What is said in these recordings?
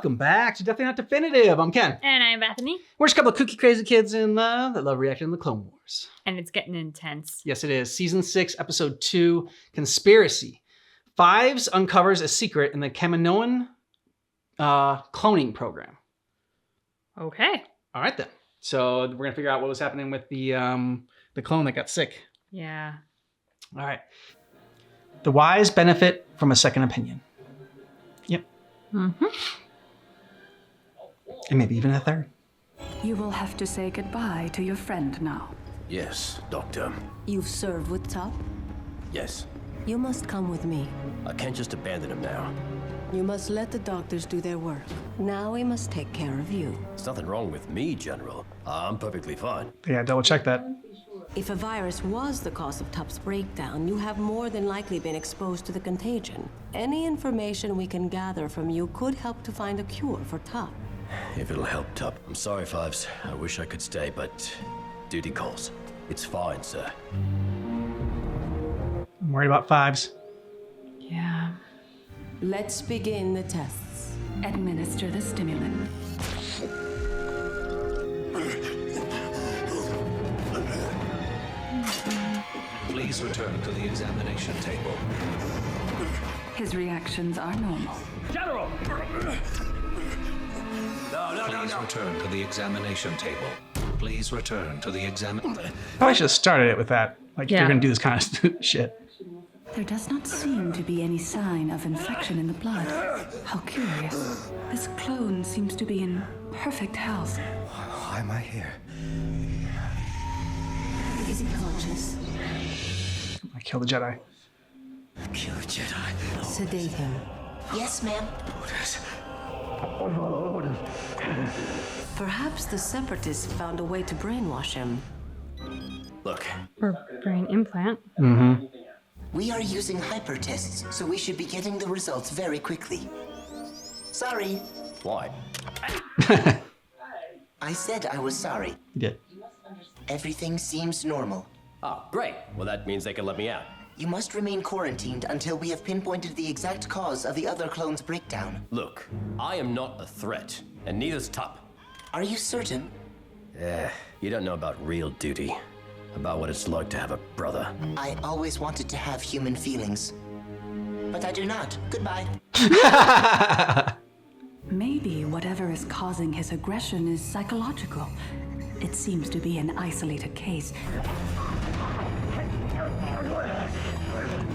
welcome back to Definitely Not Definitive. I'm Ken. And I'm Bethany. We're just a couple of kooky crazy kids in love that love reacting to the Clone Wars. And it's getting intense. Yes, it is. Season 6, Episode 2, Conspiracy. Fives uncovers a secret in the Kaminoan cloning program. Okay. All right, then. So we're going to figure out what was happening with the clone that got sick. Yeah. All right. The wise benefit from a second opinion. Yep. Mm-hmm. And maybe even a third. You will have to say goodbye to your friend now. Yes, Doctor. You've served with Top? Yes. You must come with me. I can't just abandon him now. You must let the doctors do their work. Now we must take care of you. There's nothing wrong with me, General. I'm perfectly fine. Yeah, double check that. If a virus was the cause of Top's breakdown, you have more than likely been exposed to the contagion. Any information we can gather from you could help to find a cure for Top. If it'll help, Tup. I'm sorry, Fives. I wish I could stay, but duty calls. It's fine, sir. I'm worried about fives. Yeah. Let's begin the tests. Administer the stimulant. Please return to the examination table. His reactions are normal. General! Please return to the examination table. Please return to the Probably should have started it with that. Like, if Yeah. you're going to do this kind of shit. There does not seem to be any sign of infection in the blood. How curious. This clone seems to be in perfect health. Why am I here? Is he conscious? I killed the Jedi. Kill a Jedi. Sedate him. Yes, ma'am. Perhaps the Separatists found a way to brainwash him. Look, Or brain implant. Mm-hmm. We are using hyper tests, so we should be getting the results very quickly. Sorry. why? I said I was sorry. You did. Everything seems normal. Oh, great. Well, that means they can let me out. You must remain quarantined until we have pinpointed the exact cause of the other clone's breakdown. Look, I am not a threat, and neither's Tup. Are you certain? You don't know about real duty. About what it's like to have a brother. I always wanted to have human feelings. But I do not. Goodbye. Maybe whatever is causing his aggression is psychological. It seems to be an isolated case.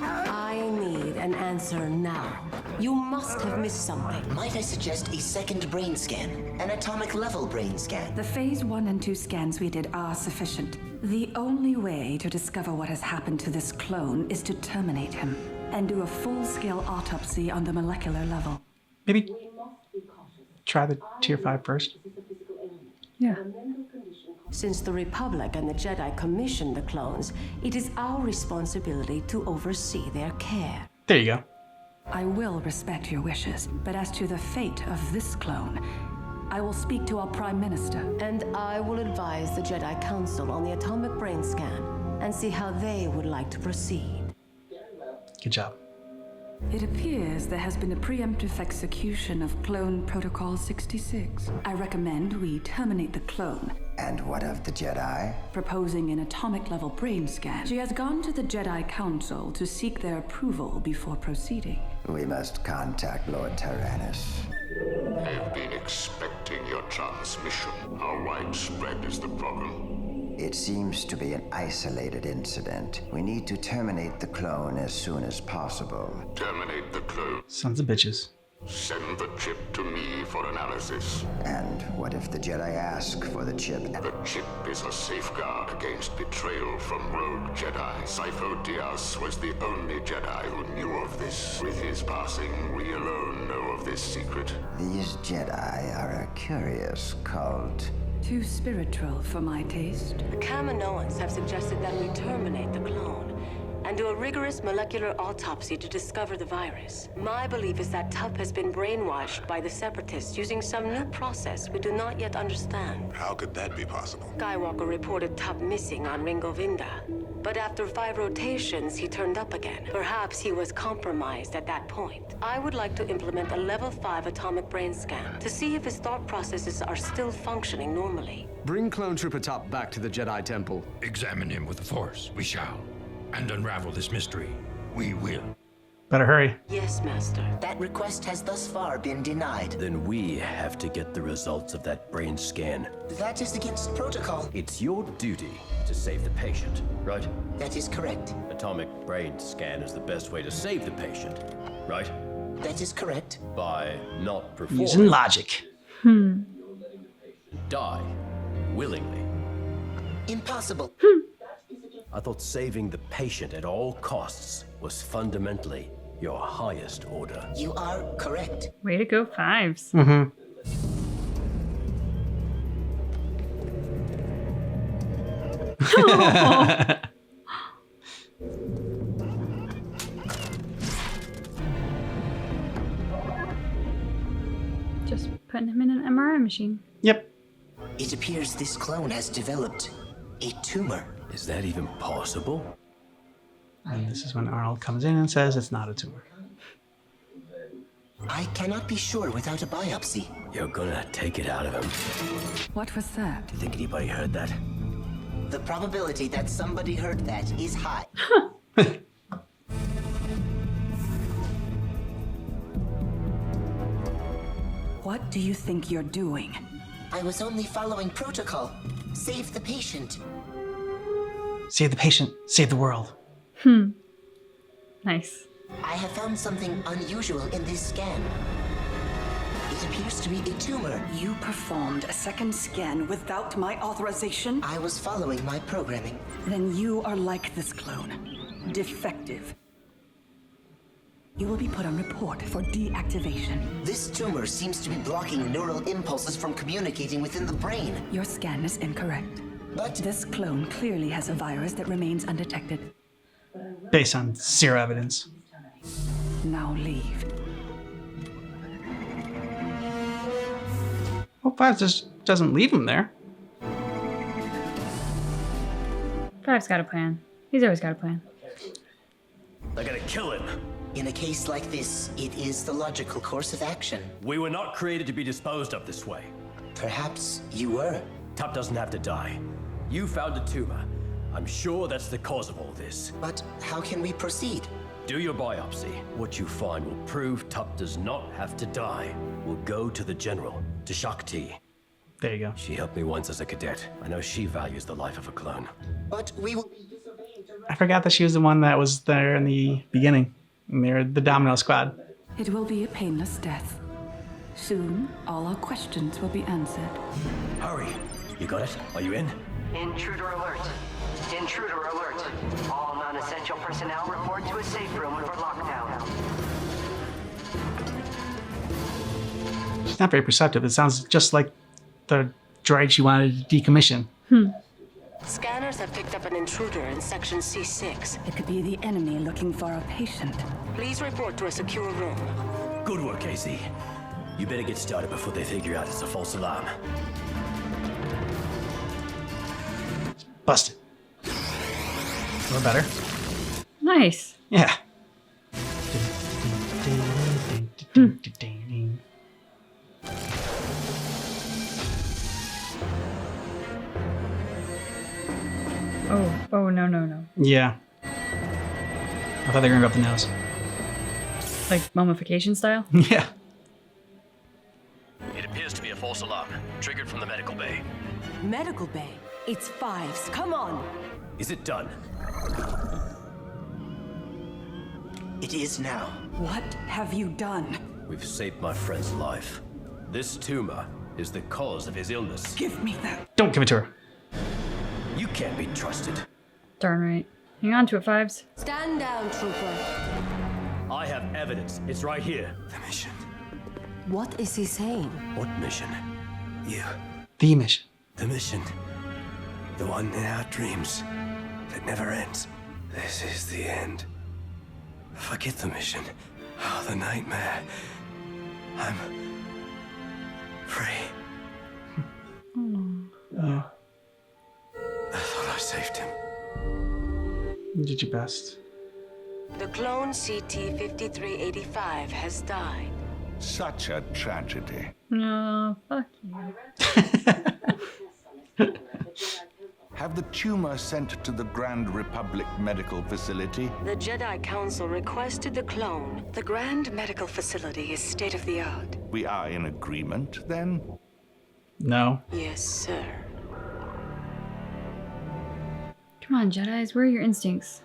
I need an answer now. You must have missed something. Might I suggest a second brain scan? An atomic level brain scan? The phase 1 and 2 scans we did are sufficient. The only way to discover what has happened to this clone is to terminate him and do a full-scale autopsy on the molecular level. Maybe try the tier 5 first. Yeah. Since the Republic and the Jedi commissioned the clones, it is our responsibility to oversee their care. There you go. I will respect your wishes, but as to the fate of this clone, I will speak to our Prime Minister. And I will advise the Jedi Council on the atomic brain scan and see how they would like to proceed. Good job. It appears there has been a preemptive execution of Clone Protocol 66. I recommend we terminate the clone, And what of the Jedi? proposing an atomic-level brain scan. She has gone to the Jedi Council to seek their approval before proceeding. We must contact Lord Tyrannus. I've been expecting your transmission. How widespread is the problem? It seems to be an isolated incident. We need to terminate the clone as soon as possible. Terminate the clone. Sons of bitches. Send the chip to me for analysis. And what if the Jedi ask for the chip? The chip is a safeguard against betrayal from rogue Jedi. Sifo Dyas was the only Jedi who knew of this. With his passing, we alone know of this secret. These Jedi are a curious cult. Too spiritual for my taste. The Kaminoans have suggested that we terminate the clone and do a rigorous molecular autopsy to discover the virus. My belief is that Tup has been brainwashed by the Separatists using some new process we do not yet understand. How could that be possible? Skywalker reported Tup missing on Ringovinda. But after 5 rotations, he turned up again. Perhaps he was compromised at that point. I would like to implement a level 5 atomic brain scan to see if his thought processes are still functioning normally. Bring Clone Trooper Tup back to the Jedi Temple. Examine him with the Force. We shall. And unravel this mystery. We will. Better hurry. Yes, Master. That request has thus far been denied. Then we have to get the results of that brain scan. That is against protocol. It's your duty to save the patient, right? That is correct. Atomic brain scan is the best way to save the patient, right? That is correct. By not Using performing, logic. die willingly. Impossible. I thought saving the patient at all costs was fundamentally your highest order. You are correct. Way to go, Fives. Just putting him in an MRI machine. Yep. It appears this clone has developed a tumor. Is that even possible? And this is when Arnold comes in and says it's not a tumor. I cannot be sure without a biopsy. You're gonna take it out of him. What was that? Do you think anybody heard that? The probability that somebody heard that is high. What do you think you're doing? I was only following protocol. Save the patient. Save the patient. Save the world. Nice. I have found something unusual in this scan. It appears to be a tumor. You performed a second scan without my authorization? I was following my programming. Then you are like this clone. Defective. You will be put on report for deactivation. This tumor seems to be blocking neural impulses from communicating within the brain. Your scan is incorrect. But This clone clearly has a virus that remains undetected. Based on zero evidence. Now leave. Well, Fives just doesn't leave him there. Fives got a plan. He's always got a plan. They're gonna kill him. in a case like this, it is the logical course of action. We were not created to be disposed of this way. Perhaps you were. Tup doesn't have to die. You found a tumor. I'm sure that's the cause of all this. But how can we proceed? Do your biopsy. What you find will prove Tup does not have to die. We'll go to the General, to Shakti. There you go. She helped me once as a cadet. I know she values the life of a clone. But we will be disobeying directions. I forgot that she was the one that was there in the beginning. And they're the Domino Squad. It will be a painless death. Soon, all our questions will be answered. Hurry. You got it? Are you in? Intruder alert. Intruder alert. All non-essential personnel report to a safe room for lockdown. She's not very perceptive. It sounds just like the droid she wanted to decommission. Scanners have picked up an intruder in section C6. It could be the enemy looking for a patient. Please report to a secure room. Good work, Casey. You better get started before they figure out it's a false alarm. Busted. Or better. Nice. Yeah. Oh, no. Yeah. I thought they were gonna go up the nose. Like mummification style? Yeah. It appears to be a false alarm, triggered from the medical bay. Medical bay. It's Fives. Come on. Is it done? It is now. What have you done? We've saved my friend's life. This tumor is the cause of his illness. Give me that. Don't give it to her. You can't be trusted. Darn right. Hang on to it, Fives. Stand down, trooper. I have evidence. It's right here. The mission. What is he saying? What mission? You. The mission. The mission. The one in our dreams that never ends. This is the end. Forget the mission. Oh, the nightmare. I'm free. Yeah. I thought I saved him. You did your best. The clone CT-5385 has died. Such a tragedy. No, fuck you. Have the tumor sent to the Grand Republic Medical Facility. The Jedi Council requested the clone. The Grand Medical Facility is state-of-the-art. We are in agreement, then? No. Yes, sir. Come on, Jedis, where are your instincts?